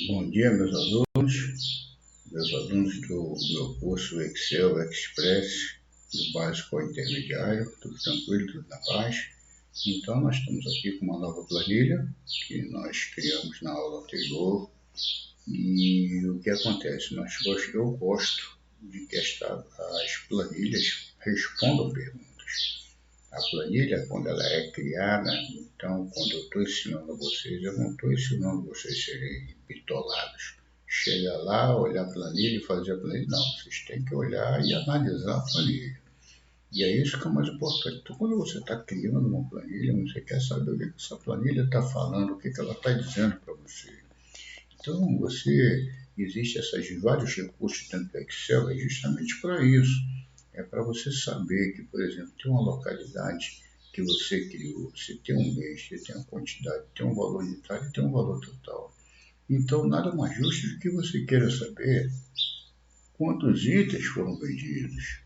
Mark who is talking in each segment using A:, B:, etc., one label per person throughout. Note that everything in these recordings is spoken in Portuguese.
A: Bom dia, meus alunos do meu curso Excel Express, do básico ao intermediário, tudo tranquilo, tudo na paz. Então, nós estamos aqui com uma nova planilha que nós criamos na aula anterior. E o que acontece? Eu gosto de que as planilhas respondam perguntas. A planilha, quando ela é criada, então, quando eu estou ensinando a vocês, eu não estou ensinando vocês a serem bitolados. Chega lá, olhar a planilha e fazer a planilha. Não, vocês têm que olhar e analisar a planilha. E é isso que é o mais importante. Então, quando você está criando uma planilha, você quer saber o que essa planilha está falando, o que ela está dizendo para você. Então, existe esses vários recursos dentro do Excel, é justamente para isso. É para você saber que, por exemplo, tem uma localidade que você criou, você tem um mês, você tem uma quantidade, tem um valor unitário e tem um valor total. Então, nada mais justo do que você queira saber quantos itens foram vendidos,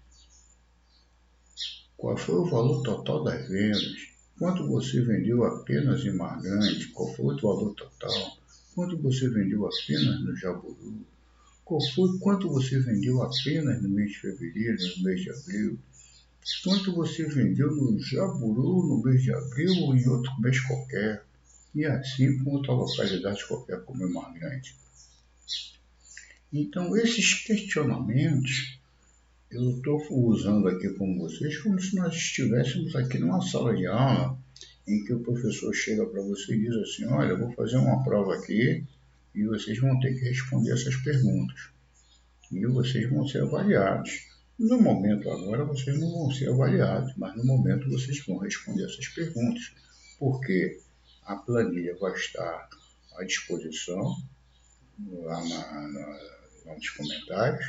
A: qual foi o valor total das vendas, quanto você vendeu apenas em Margante, qual foi o valor total, quanto você vendeu apenas no Jaburu, quanto você vendeu apenas no mês de fevereiro, no mês de abril, quanto você vendeu no Jaburu no mês de abril ou em outro mês qualquer, e assim com outra localidade qualquer como é Margante. Então, esses questionamentos eu estou usando aqui com vocês como se nós estivéssemos aqui numa sala de aula em que o professor chega para você e diz assim, olha, eu vou fazer uma prova aqui e vocês vão ter que responder essas perguntas. E vocês vão ser avaliados. No momento agora vocês não vão ser avaliados, mas no momento vocês vão responder essas perguntas, porque a planilha vai estar à disposição lá nos comentários,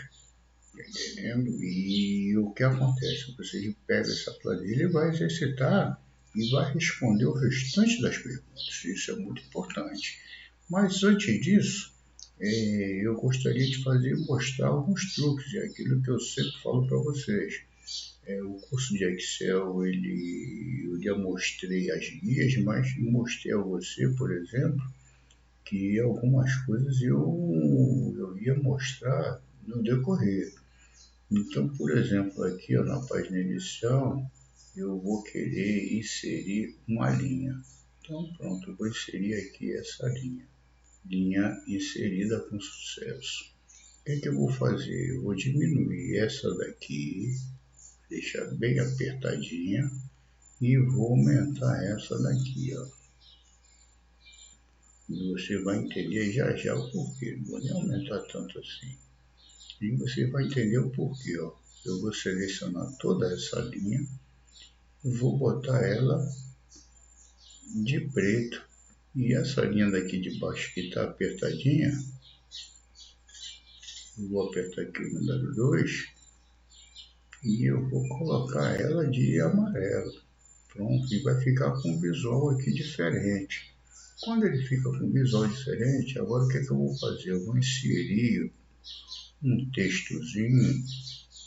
A: entendendo? E o que acontece? Você pega essa planilha e vai exercitar e vai responder o restante das perguntas. Isso é muito importante. Mas antes disso, eu gostaria de mostrar alguns truques, é aquilo que eu sempre falo para vocês. O curso de Excel, eu já mostrei as guias, mas mostrei a você, por exemplo, que algumas coisas eu ia mostrar no decorrer. Então, por exemplo, aqui ó, na página inicial, eu vou querer inserir uma linha. Então, pronto, eu vou inserir aqui essa linha inserida com sucesso. O que eu vou fazer? Eu vou diminuir essa daqui, deixar bem apertadinha e vou aumentar essa daqui, ó. E você vai entender já o porquê. Não vou nem aumentar tanto assim. E você vai entender o porquê, ó. Eu vou selecionar toda essa linha e vou botar ela de preto. E essa linha daqui de baixo que está apertadinha, eu vou apertar aqui o número 2 e eu vou colocar ela de amarelo. Pronto, e vai ficar com um visual aqui diferente. Quando ele fica com um visual diferente, agora o que eu vou fazer? Eu vou inserir um textozinho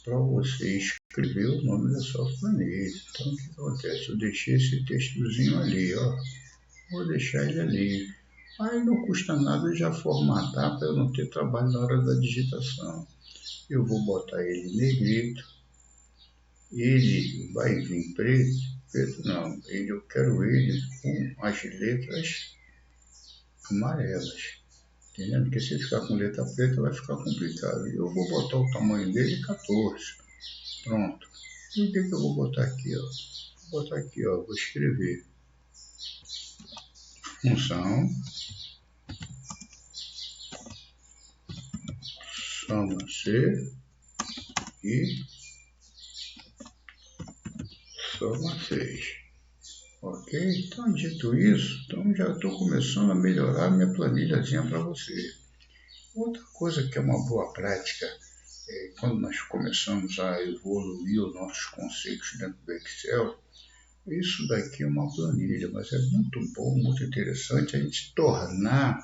A: para você escrever o nome da sua planilha. Então, o que acontece? Eu deixei esse textozinho ali, ó. Vou deixar ele ali. Aí não custa nada já formatar para eu não ter trabalho na hora da digitação. Eu vou botar ele em negrito. Ele vai vir preto. Preto não, eu quero ele com as letras amarelas. Entendendo? Porque se ficar com letra preta vai ficar complicado. Eu vou botar o tamanho dele 14. Pronto. E o que eu vou botar aqui? Ó? Vou botar aqui, ó. Vou escrever função soma C e soma 6. Ok? Então, dito isso, então já estou começando a melhorar minha planilhazinha para você. Outra coisa que é uma boa prática é quando nós começamos a evoluir os nossos conceitos dentro do Excel, isso daqui é uma planilha, mas é muito bom, muito interessante a gente tornar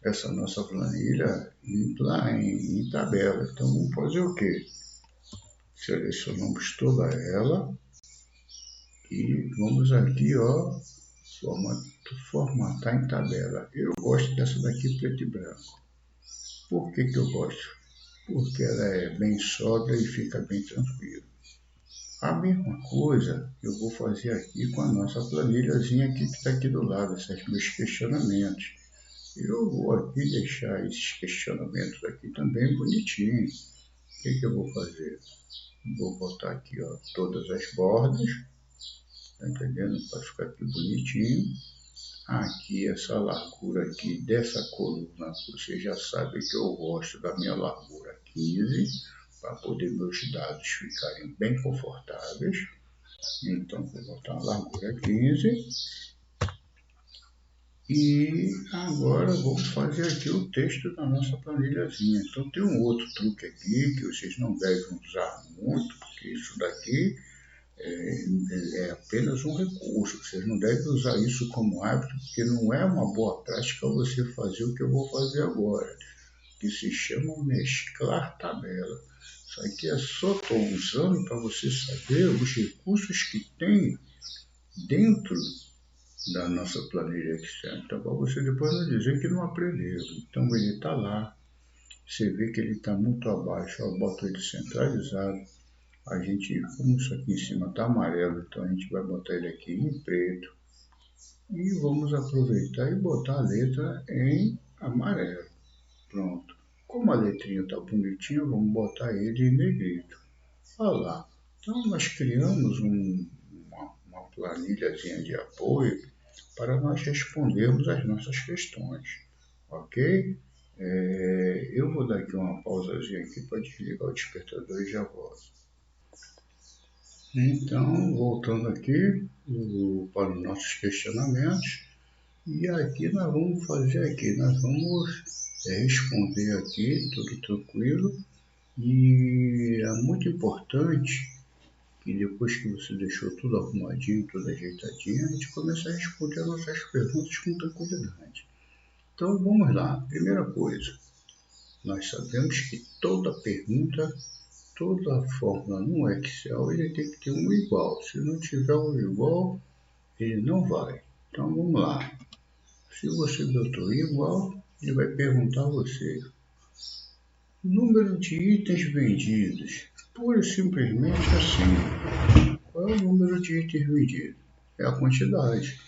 A: essa nossa planilha em tabela. Então, vamos fazer o quê? Selecionamos toda ela e vamos aqui, ó, formatar em tabela. Eu gosto dessa daqui preto e branco. Por que eu gosto? Porque ela é bem sóbria e fica bem tranquila. A mesma coisa eu vou fazer aqui com a nossa planilhazinha aqui que está aqui do lado, esses meus questionamentos. Eu vou aqui deixar esses questionamentos aqui também bonitinhos. O que eu vou fazer? Vou botar aqui, ó, todas as bordas, tá entendendo? Para ficar aqui bonitinho. Aqui, essa largura aqui dessa coluna, você já sabe que eu gosto da minha largura 15, para poder meus dados ficarem bem confortáveis. Então, vou botar uma largura 15. E agora vamos fazer aqui o texto da nossa planilhazinha. Então, tem um outro truque aqui que vocês não devem usar muito, porque isso daqui é apenas um recurso. Vocês não devem usar isso como hábito, porque não é uma boa prática você fazer o que eu vou fazer agora, que se chama mesclar tabela. Isso aqui é só estou usando para você saber os recursos que tem dentro da nossa planilha Excel. Então, para você depois não dizer que não aprendeu. Então, ele está lá. Você vê que ele está muito abaixo. Eu boto ele centralizado. A gente, como isso aqui em cima está amarelo, então a gente vai botar ele aqui em preto. E vamos aproveitar e botar a letra em amarelo. Pronto. Como a letrinha está bonitinha, vamos botar ele em negrito. Olha lá. Então nós criamos uma planilhazinha de apoio para nós respondermos as nossas questões. Ok? Eu vou dar aqui uma pausazinha aqui para desligar o despertador e já volto. Então, voltando aqui para os nossos questionamentos, e aqui nós vamos fazer aqui, nós vamos responder aqui, tudo tranquilo, e é muito importante que depois que você deixou tudo arrumadinho, tudo ajeitadinho, a gente começa a responder as nossas perguntas com tranquilidade. Então, vamos lá. Primeira coisa, nós sabemos que toda pergunta, toda fórmula no Excel, ele tem que ter um igual. Se não tiver um igual, ele não vai. Então, vamos lá. Se você botou igual, ele vai perguntar a você número de itens vendidos. Pura e simplesmente assim. Qual é o número de itens vendidos? É a quantidade.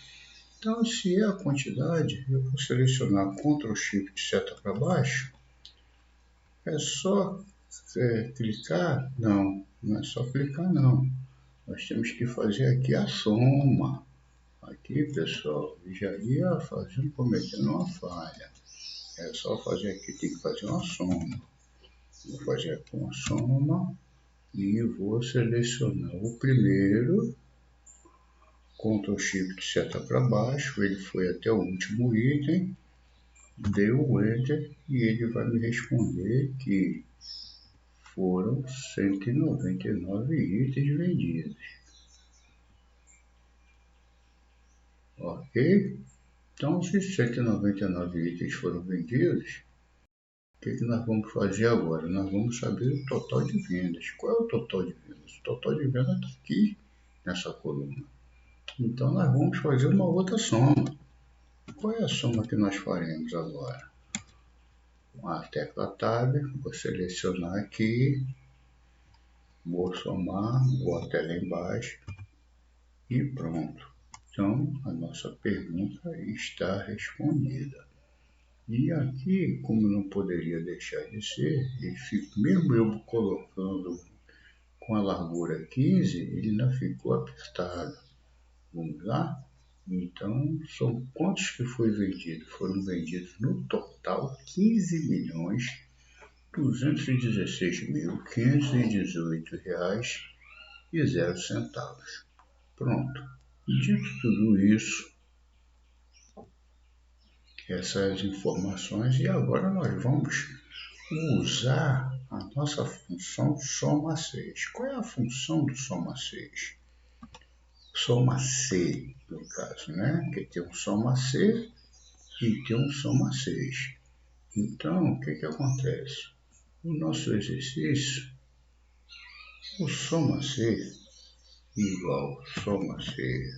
A: Então, se é a quantidade, eu vou selecionar Ctrl Shift seta para baixo. É só clicar? Não, não é só clicar não. Nós temos que fazer aqui a soma. Aqui, pessoal, já ia cometendo uma falha. É só fazer aqui, tem que fazer uma soma. Vou fazer aqui uma soma e vou selecionar o primeiro, Ctrl Shift seta para baixo, ele foi até o último item, deu o Enter e ele vai me responder que foram 199 itens vendidos. Ok? Então, se 199 itens foram vendidos, o que nós vamos fazer agora? Nós vamos saber o total de vendas. Qual é o total de vendas? O total de vendas está aqui nessa coluna. Então, nós vamos fazer uma outra soma. Qual é a soma que nós faremos agora? Com a tecla Tab, vou selecionar aqui, vou somar, vou até lá embaixo e pronto. Então, a nossa pergunta está respondida. E aqui, como não poderia deixar de ser, mesmo eu colocando com a largura 15, ele não ficou apertado. Vamos lá? Então, são quantos que foi vendido? Foram vendidos no total 15.216.518 reais e 0 centavos. Pronto. Dito tudo isso, essas informações, e agora nós vamos usar a nossa função soma 6. Qual é a função do soma 6? Soma C, no caso, né? Que tem um soma C e tem um soma 6. Então, o que acontece? No nosso exercício, o soma C igual soma C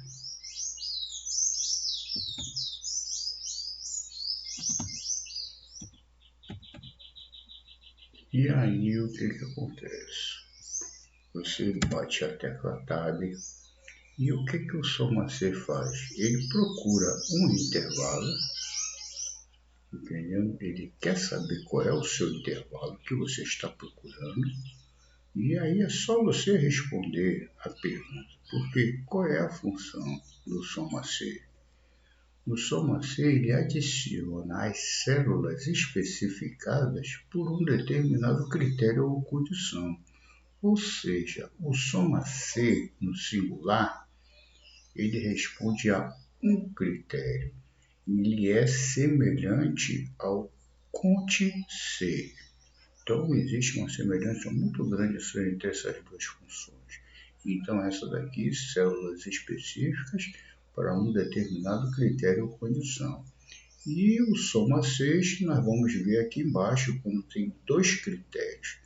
A: E aí o que acontece? Você bate a tecla Tab e o que o SomaC faz? Ele procura um intervalo, entendeu? Ele quer saber qual é o seu intervalo que você está procurando. E aí é só você responder a pergunta. Porque qual é a função do SomaC? O SomaC ele adiciona as células especificadas por um determinado critério ou condição. Ou seja, o SomaC no singular, ele responde a um critério. Ele é semelhante ao CONTE-C. Então, existe uma semelhança muito grande entre essas duas funções. Então, essa daqui, células específicas para um determinado critério ou condição. E o SomaC, nós vamos ver aqui embaixo, como tem dois critérios,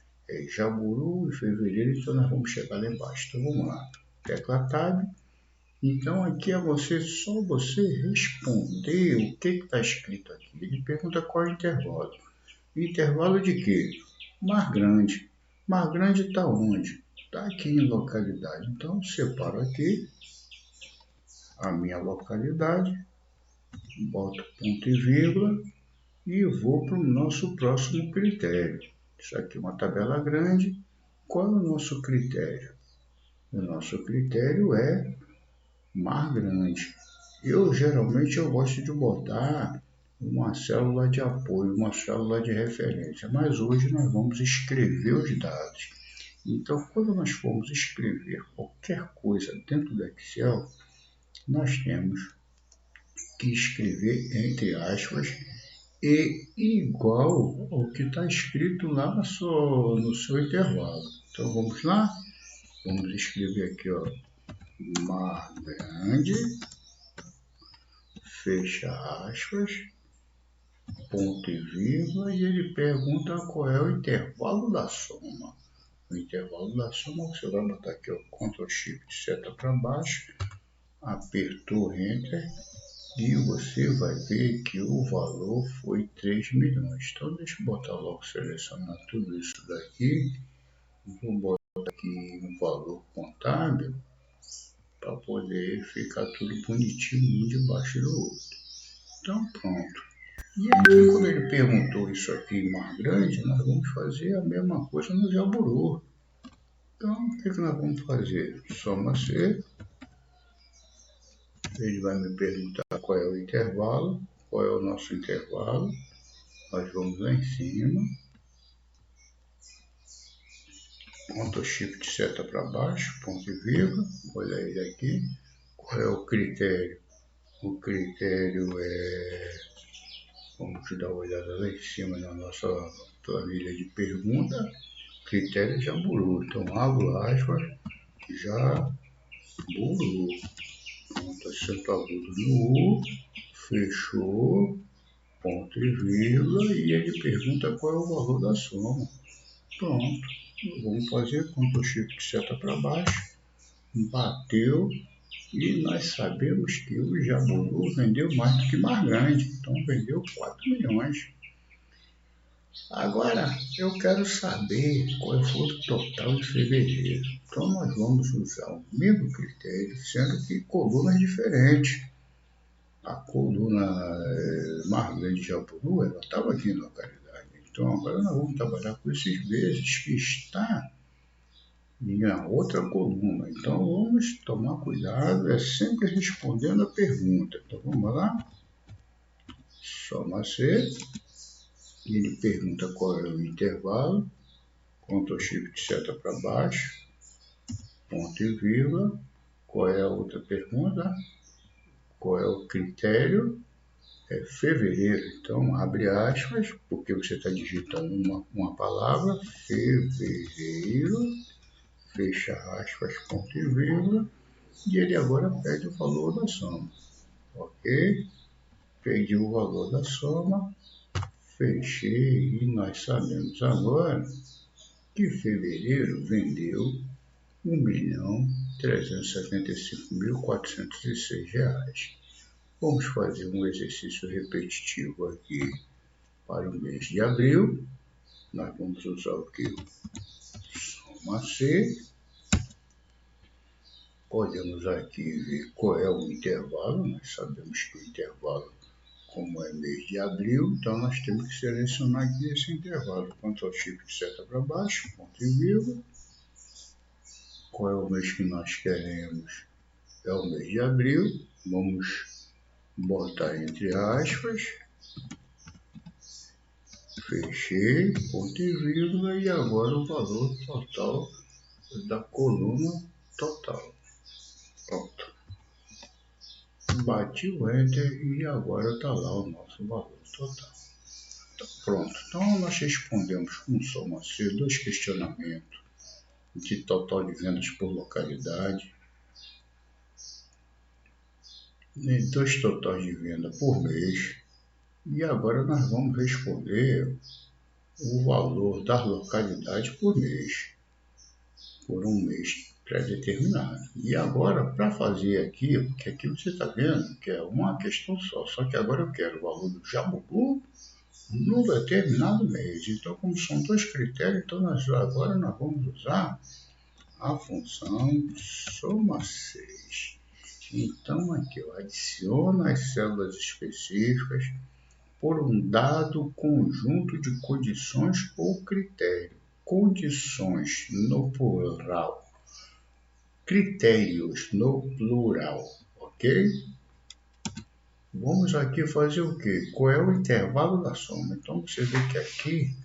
A: Jaburu e Fevereiro, então nós vamos chegar lá embaixo. Então, vamos lá. Tecla Tab. Então, aqui é só você responder o que está escrito aqui. Ele pergunta qual é o intervalo. Intervalo de quê? Mar Grande. Mar Grande está onde? Está aqui em localidade. Então, separo aqui a minha localidade, boto ponto e vírgula e vou para o nosso próximo critério. Isso aqui é uma tabela grande. Qual é o nosso critério? O nosso critério é Mar Grande. Geralmente eu gosto de botar uma célula de apoio, uma célula de referência, mas hoje nós vamos escrever os dados. Então, quando nós formos escrever qualquer coisa dentro do Excel, nós temos que escrever entre aspas e igual ao que está escrito lá no seu intervalo. Então, vamos lá? Vamos escrever aqui, ó, Mar Grande, fecha aspas, ponto e vírgula, e ele pergunta qual é o intervalo da soma. O intervalo da soma, você vai botar aqui, ó, Ctrl Shift seta para baixo, apertou Enter, e você vai ver que o valor foi 3 milhões. Então, deixa eu botar logo, selecionar tudo isso daqui. Vou botar aqui um valor contábil para poder ficar tudo bonitinho um debaixo do outro. Então, pronto. E aí, quando ele perguntou isso aqui em Mar Grande, nós vamos fazer a mesma coisa no Jaburu. Então, o que nós vamos fazer? Soma-C. Ele vai me perguntar qual é o intervalo, qual é o nosso intervalo. Nós vamos lá em cima. Ctrl Shift seta para baixo, ponto e vírgula. Olha ele aqui. Qual é o critério? O critério é... Vamos dar uma olhada lá em cima na nossa planilha de pergunta. Critério Jaburu. Então, abro aspas, Jaburu. Pronto, acento agudo no U, fechou, ponto e vírgula, e ele pergunta qual é o valor da soma. Pronto, vamos fazer Ctrl Shift seta para baixo, bateu, e nós sabemos que o Jaburu vendeu mais do que Mar Grande, então vendeu 4 milhões. Agora, eu quero saber qual foi o total de fevereiro. Então, nós vamos usar o mesmo critério, sendo que colunas diferentes. A coluna Mar Grande Jaburu, ela estava aqui na localidade. Então, agora nós vamos trabalhar com esses vezes que está em outra coluna. Então, vamos tomar cuidado, é sempre respondendo a pergunta. Então, vamos lá. Soma-C. Ele pergunta qual é o intervalo. Ctrl Shift seta para baixo. Ponto e vírgula. Qual é a outra pergunta? Qual é o critério? É fevereiro. Então, abre aspas, porque você está digitando uma palavra, fevereiro, fecha aspas, ponto e vírgula, e ele agora pede o valor da soma. Ok? Pediu o valor da soma, fechei, e nós sabemos agora que fevereiro vendeu R$ 1.375.406. Vamos fazer um exercício repetitivo aqui para o mês de abril. nós vamos usar o que? Soma C. Podemos aqui ver qual é o intervalo. Nós sabemos que o intervalo, como é mês de abril, então nós temos que selecionar aqui esse intervalo. Ctrl Shift seta para baixo, ponto e vírgula. Qual é o mês que nós queremos? É o mês de abril. Vamos botar entre aspas. Fechei, ponto e vírgula, e agora o valor total da coluna total. Pronto. Bati o Enter e agora está lá o nosso valor total. Então, pronto. Então nós respondemos com soma C 2 questionamentos de total de vendas por localidade, e 2 totais de venda por mês. E agora nós vamos responder o valor das localidades por mês, por um mês pré-determinado. E agora, para fazer aqui, porque aqui você está vendo que é uma questão só que agora eu quero o valor do Jaburu no determinado mês. Então, como são 2 critérios, então agora nós vamos usar a função soma 6. Então, aqui eu adiciono as células específicas por um dado conjunto de condições ou critério. Condições no plural, critérios no plural, ok? Vamos aqui fazer o quê? Qual é o intervalo da soma? Então, você vê que aqui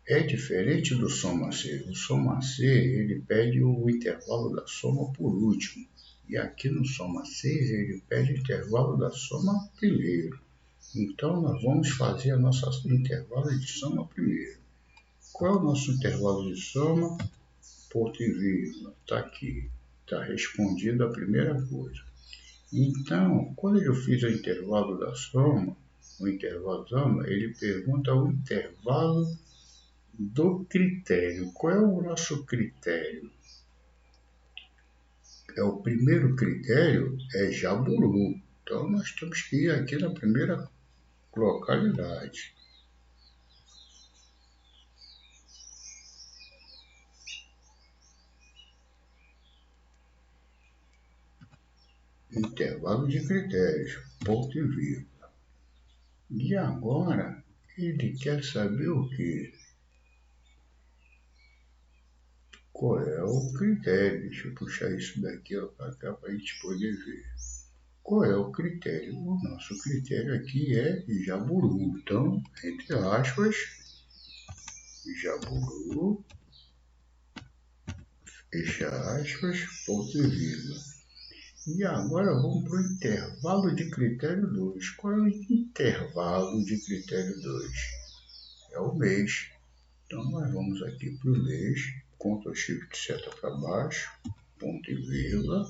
A: é diferente do soma C. O soma C, ele pede o intervalo da soma por último. E aqui no soma 6, ele pede o intervalo da soma primeiro. Então, nós vamos fazer a nossa intervalo de soma primeiro. Qual é o nosso intervalo de soma? Ponto e vírgula. Está aqui. Está respondido a primeira coisa. Então, quando eu fiz o intervalo da soma, ele pergunta o intervalo do critério. Qual é o nosso critério? O primeiro critério é Jaburu. Então, nós temos que ir aqui na primeira localidade. Intervalo de critérios, ponto e vírgula. E agora, ele quer saber o quê? Qual é o critério? Deixa eu puxar isso daqui para cá para a gente poder ver. Qual é o critério? O nosso critério aqui é Jaburu. Então, entre aspas, Jaburu, fecha aspas, ponto e vírgula. E agora vamos para o intervalo de critério 2. Qual é o intervalo de critério 2? É o mês. Então, nós vamos aqui para o mês, Ctrl Shift seta para baixo, ponto e vírgula.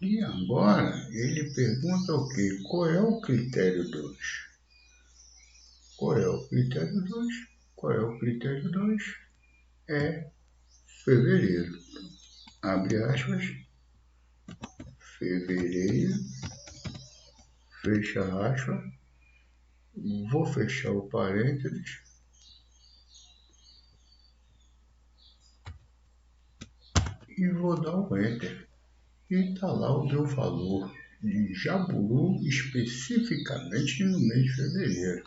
A: E agora, ele pergunta o quê? Qual é o critério 2? Qual é o critério 2? Qual é o critério 2? É fevereiro. Abre aspas, fevereiro, fecha aspas. Vou fechar o parênteses. E vou dar um Enter. E está lá o meu valor de Jaburu especificamente no mês de fevereiro.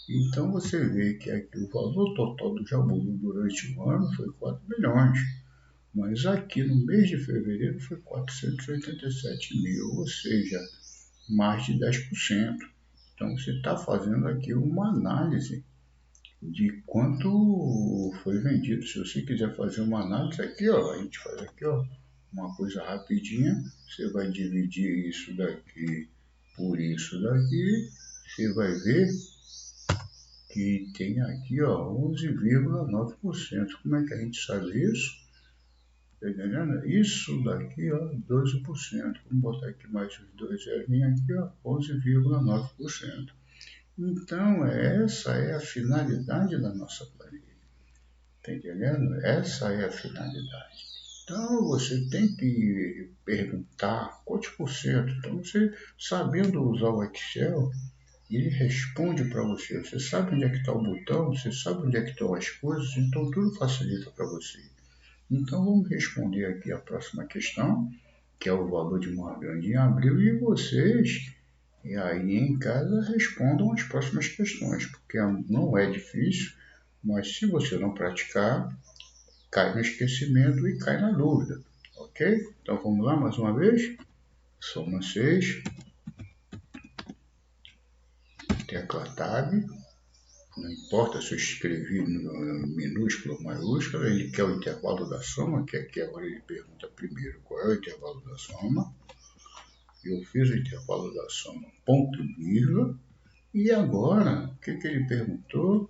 A: Então você vê que aqui o valor total do Jaburu durante o ano foi 4 milhões. Mas aqui no mês de fevereiro foi 487 mil, ou seja, mais de 10%. Então você está fazendo aqui uma análise de quanto foi vendido. Se você quiser fazer uma análise aqui, ó, a gente faz aqui, ó, uma coisa rapidinha. Você vai dividir isso daqui por isso daqui. Você vai ver que tem aqui, ó, 11,9%. Como é que a gente sabe isso? Tá entendendo? Isso daqui, ó, 12%. Vamos botar aqui mais os dois zerinhos aqui, ó, 11,9%. Então, essa é a finalidade da nossa planilha. Está entendendo? Essa é a finalidade. Então, você tem que perguntar quantos por cento. Então, você sabendo usar o Excel, ele responde para você. Você sabe onde é que está o botão, você sabe onde é que estão as coisas, então tudo facilita para você. Então vamos responder aqui a próxima questão, que é o valor de Margrande em abril, e vocês, e aí em casa, respondam as próximas questões, porque não é difícil, mas se você não praticar, cai no esquecimento e cai na dúvida, ok? Então vamos lá mais uma vez. Soma 6, tecla Tab, não importa se eu escrevi no minúsculo ou maiúsculo, ele quer o intervalo da soma, que aqui agora ele pergunta primeiro qual é o intervalo da soma. Eu fiz o intervalo da soma, ponto e vírgula, e agora, o que ele perguntou?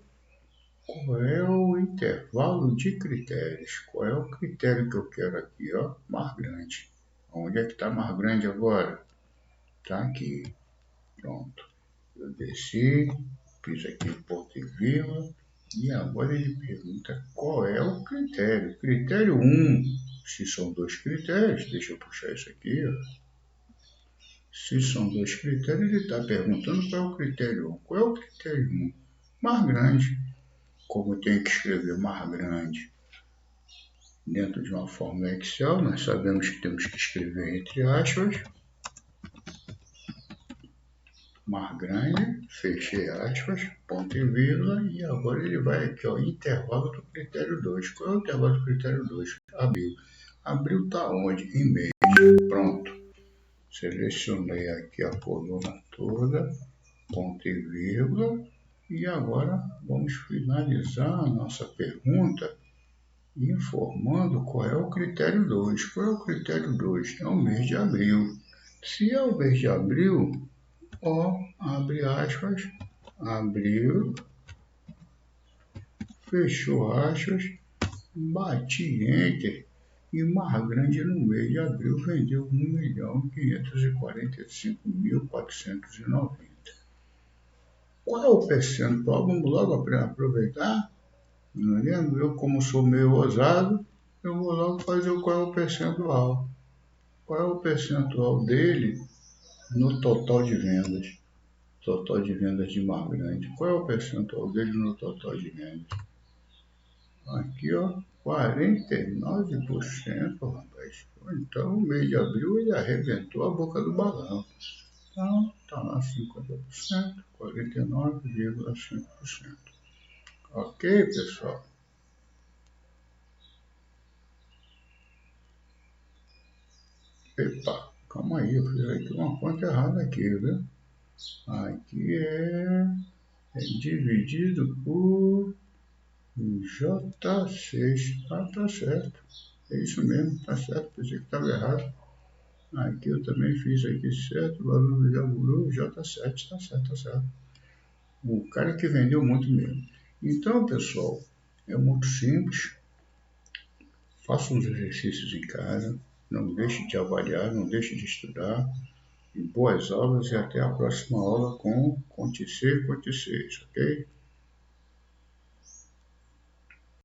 A: Qual é o intervalo de critérios? Qual é o critério que eu quero aqui, ó? Margrande. Onde é que está Margrande agora? Está aqui. Pronto. Eu desci, fiz aqui ponto e vírgula, e agora ele pergunta qual é o critério. Critério 1, se são dois critérios, deixa eu puxar isso aqui, ó. Se são dois critérios, ele está perguntando qual é o critério 1. Qual é o critério 1? Margrande. Como eu tenho que escrever Margrande dentro de uma fórmula Excel, nós sabemos que temos que escrever entre aspas, Margrande, fechei aspas, ponto e vírgula, e agora ele vai aqui, ó, intervalo do critério 2. Qual é o intervalo do critério 2? Abril. Abril está onde? Em mês. Pronto. Selecionei aqui a coluna toda, ponto e vírgula, e agora vamos finalizar a nossa pergunta informando qual é o critério 2. Qual é o critério 2? É o mês de abril. Se é o mês de abril, ó, abre aspas, abril, fechou aspas, bati enter, e Margrande no mês de abril vendeu 1.545.490. Qual é o percentual? Vamos logo aproveitar. Não lembro? Eu, como sou meio ousado, eu vou logo fazer qual é o percentual. Qual é o percentual dele no total de vendas? Total de vendas de Margrande. Qual é o percentual dele no total de vendas? Aqui, ó, 49%, rapaz. Então, o mês de abril ele arrebentou a boca do balão. Então, está lá 50%, 49,5%. Ok, pessoal? Epa, calma aí, eu fiz aqui uma conta errada aqui, viu? Aqui é dividido por J6. Ah, tá certo. É isso mesmo, tá certo. Pensei que estava errado. Aqui eu também fiz aqui certo. O valor do Jaburu, J7, tá certo, tá certo. O cara que vendeu muito mesmo. Então, pessoal, é muito simples. Faça uns exercícios em casa. Não deixe de avaliar, não deixe de estudar. E boas aulas e até a próxima aula com Conte C, ok?